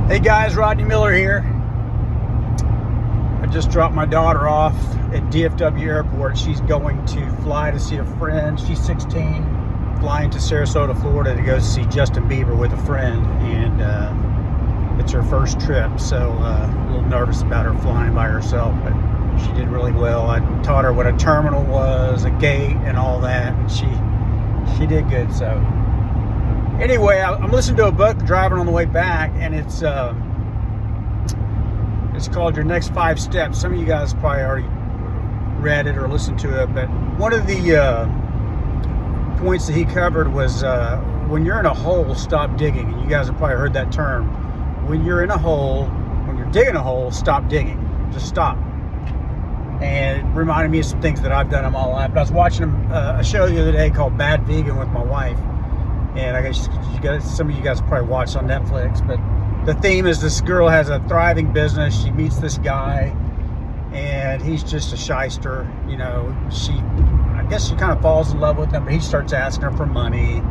Hey guys, Rodney Miller here. I just dropped my daughter off at DFW Airport. She's going to fly to see a friend. She's 16, flying to Sarasota, Florida to go see Justin Bieber with a friend. And it's her first trip, so a little nervous about her flying by herself, but she did really well. I taught her what a terminal was, a gate, and all that, and she did good. So anyway, I'm listening to a book driving on the way back, and it's called Your Next 5 Steps. Some of you guys probably already read it or listened to it, but one of the points that he covered was when you're in a hole, stop digging. And you guys have probably heard that term. When you're in a hole, when you're digging a hole, stop digging. Just stop. And it reminded me of some things that I've done in my life. But I was watching a show the other day called Bad Vegan with my wife. And I guess some of you guys probably watched on Netflix, but the theme is this girl has a thriving business. She meets this guy, and he's just a shyster. You know, I guess she kind of falls in love with him, but he starts asking her for money,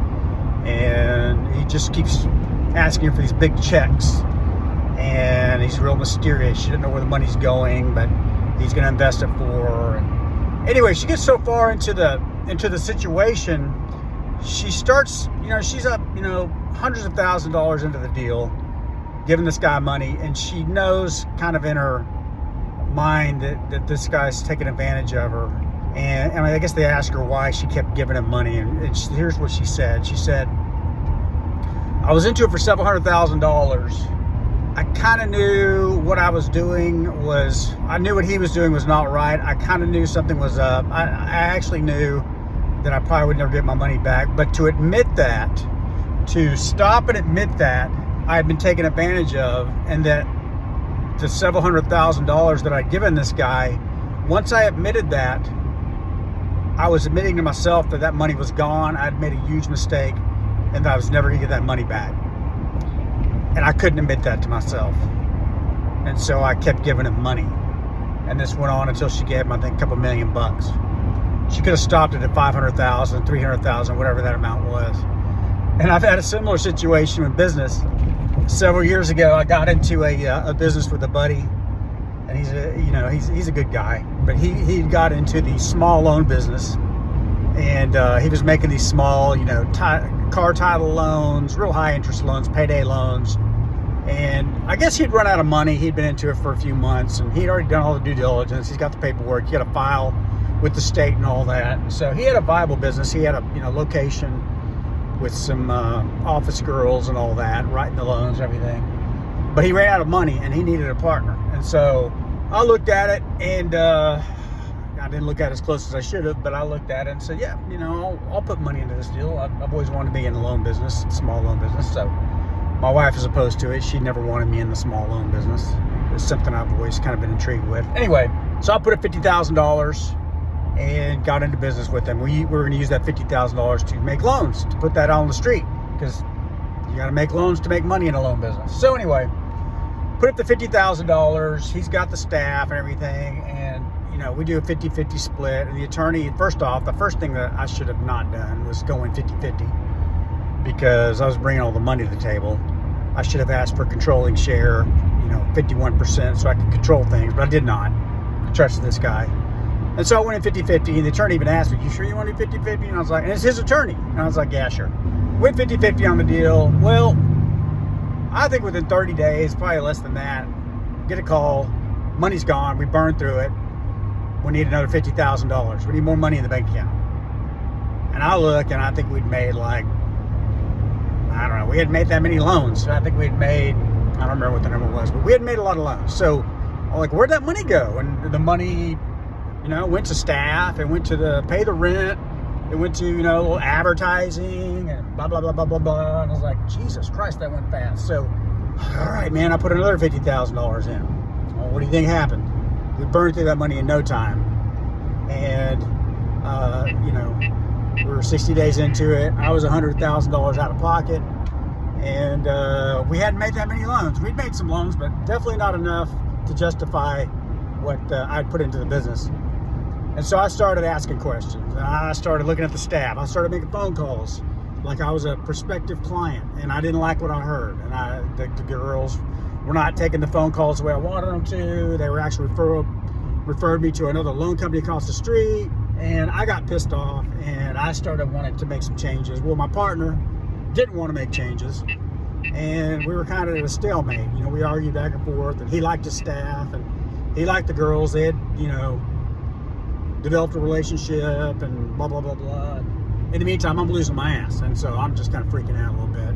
and he just keeps asking her for these big checks. And he's real mysterious. She doesn't know where the money's going, but he's going to invest it for her. And anyway, she gets so far into the situation. She starts, she's up, hundreds of thousands of dollars into the deal, giving this guy money, and she knows kind of in her mind that this guy's taking advantage of her. And I guess they asked her why she kept giving him money, and here's what she said. She said, I was into it for several $100,000. I kind of knew what I was doing I knew what he was doing was not right. I kind of knew something was up. I actually knew that I probably would never get my money back. But to admit that, to stop and admit that I had been taken advantage of, and that the several $100,000 that I'd given this guy, once I admitted that, I was admitting to myself that money was gone. I'd made a huge mistake, and that I was never going to get that money back. And I couldn't admit that to myself. And so I kept giving him money. And this went on until she gave him, I think, a couple $1 million. She could have stopped it at 500,000, 300,000, whatever that amount was. And I've had a similar situation with business. Several years ago, I got into a business with a buddy, and he's a good guy, but he got into the small loan business, and he was making these small, car title loans, real high interest loans, payday loans. And I guess he'd run out of money. He'd been into it for a few months, and he'd already done all the due diligence. He's got the paperwork. He had a file with the state and all that. So he had a viable business. He had a location with some office girls and all that, writing the loans and everything. But he ran out of money, and he needed a partner. And so I looked at it, and I didn't look at it as close as I should have, but I looked at it and said, yeah, I'll put money into this deal. I've always wanted to be in the loan business, small loan business. So my wife is opposed to it. She never wanted me in the small loan business. It's something I've always kind of been intrigued with. Anyway, so I put up $50,000 and got into business with them. We were going to use that $50,000 to make loans, to put that on the street, because you got to make loans to make money in a loan business. So anyway, put up the $50,000. He's got the staff and everything, and we do a 50-50 split. And the attorney, first off, the first thing that I should have not done was going 50-50, because I was bringing all the money to the table. I should have asked for controlling share, 51%, so I could control things, but I did not. I trusted this guy. And so I went in 50-50, and the attorney even asked me, you sure you want to do 50-50? And I was like, and it's his attorney. And I was like, yeah, sure. Went 50-50 on the deal. Well, I think within 30 days, probably less than that, get a call, money's gone, we burned through it, we need another $50,000. We need more money in the bank account. And I look, and I think we'd made we hadn't made that many loans. I think we'd made, I don't remember what the number was, but we hadn't made a lot of loans. So I'm like, where'd that money go? And the money, went to staff, it went to pay the rent, it went to, little advertising and blah, blah, blah, blah, blah, blah. And I was like, Jesus Christ, that went fast. So, all right, man, I put another $50,000 in. Well, what do you think happened? We burned through that money in no time. And, we were 60 days into it. I was $100,000 out of pocket. And we hadn't made that many loans. We'd made some loans, but definitely not enough to justify what I'd put into the business. And so I started asking questions. I started looking at the staff. I started making phone calls like I was a prospective client, and I didn't like what I heard. And the girls were not taking the phone calls the way I wanted them to. They were actually referred me to another loan company across the street, and I got pissed off, and I started wanting to make some changes. Well, my partner didn't want to make changes, and we were kind of at a stalemate. You know, we argued back and forth, and he liked his staff, and he liked the girls. They had, you know, developed a relationship, and blah, blah, blah, blah. In the meantime, I'm losing my ass, and so I'm just kind of freaking out a little bit.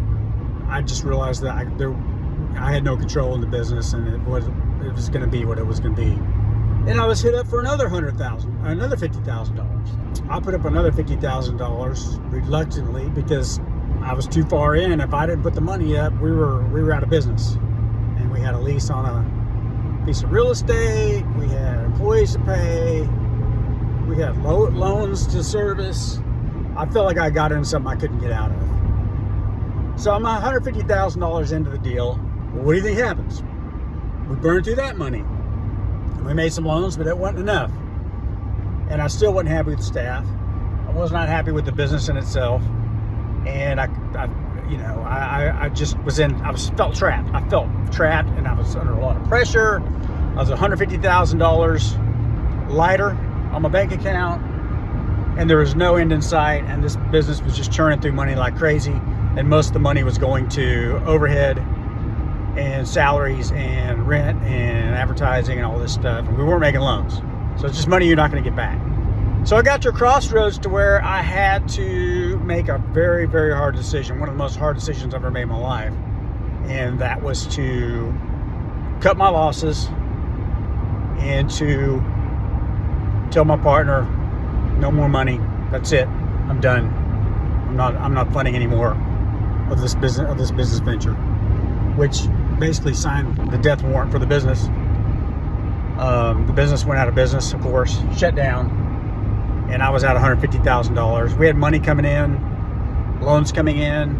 I just realized that I had no control in the business, and it was going to be what it was going to be. And I was hit up for another $50,000. I put up another $50,000 reluctantly because I was too far in. If I didn't put the money up, we were out of business, and we had a lease on a piece of real estate. We had employees to pay. We had loans to service. I felt like I got into something I couldn't get out of. So I'm $150,000 into the deal. Well, what do you think happens? We burned through that money. We made some loans, but it wasn't enough. And I still wasn't happy with the staff. I was not happy with the business in itself. And I felt trapped. I felt trapped, and I was under a lot of pressure. I was $150,000 lighter on my bank account, and there was no end in sight. And this business was just churning through money like crazy. And most of the money was going to overhead and salaries and rent and advertising and all this stuff. And we weren't making loans. So it's just money you're not going to get back. So I got to a crossroads to where I had to make a very, very hard decision. One of the most hard decisions I've ever made in my life. And that was to cut my losses and to tell my partner, no more money. That's it. I'm done. I'm not funding anymore of this business venture, which basically signed the death warrant for the business. The business went out of business, of course, shut down, and I was out $150,000. We had money coming in, loans coming in,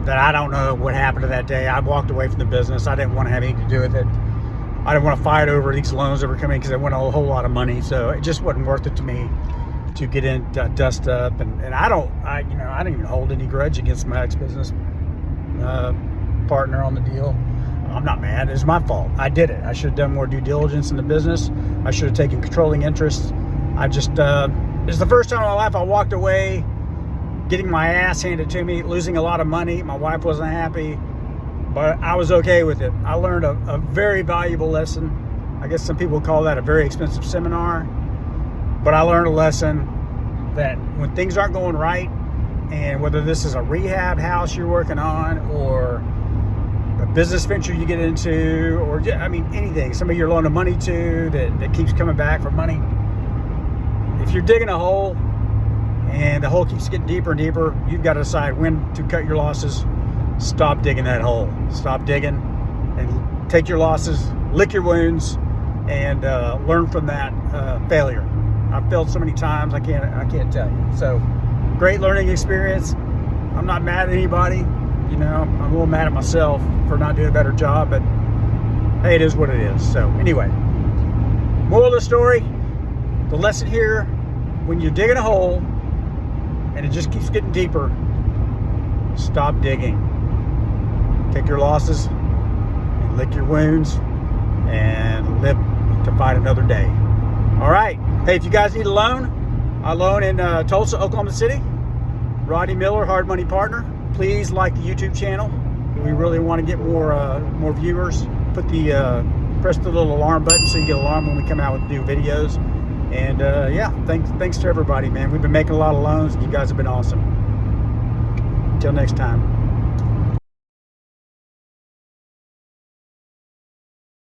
that I don't know what happened to that day. I walked away from the business. I didn't want to have anything to do with it. I didn't want to fight over these loans that were coming because it went a whole lot of money, so it just wasn't worth it to me to get in, dust up, and I didn't even hold any grudge against my ex-business partner on the deal. I'm not mad. It's my fault. I did it. I should have done more due diligence in the business. I should have taken controlling interest. It's the first time in my life I walked away getting my ass handed to me, losing a lot of money. My wife wasn't happy, but I was okay with it. I learned a very valuable lesson. I guess some people call that a very expensive seminar, but I learned a lesson that when things aren't going right, and whether this is a rehab house you're working on or a business venture you get into, or anything, somebody you're loaning money to that keeps coming back for money. If you're digging a hole and the hole keeps getting deeper and deeper, you've got to decide when to cut your losses. Stop digging that hole. Stop digging and take your losses, lick your wounds, and learn from that failure. I've failed so many times, I can't tell you. So, great learning experience. I'm not mad at anybody. I'm a little mad at myself for not doing a better job, but hey, it is what it is. So anyway, moral of the story, the lesson here, when you're digging a hole and it just keeps getting deeper, stop digging. Take your losses and lick your wounds and live to fight another day. All right. Hey, if you guys need a loan, I loan in Tulsa, Oklahoma City. Rodney Miller, Hard Money Partner. Please like the YouTube channel. We really want to get more viewers. Press the little alarm button so you get an alarm when we come out with new videos. And thanks to everybody, man. We've been making a lot of loans, and you guys have been awesome. Until next time.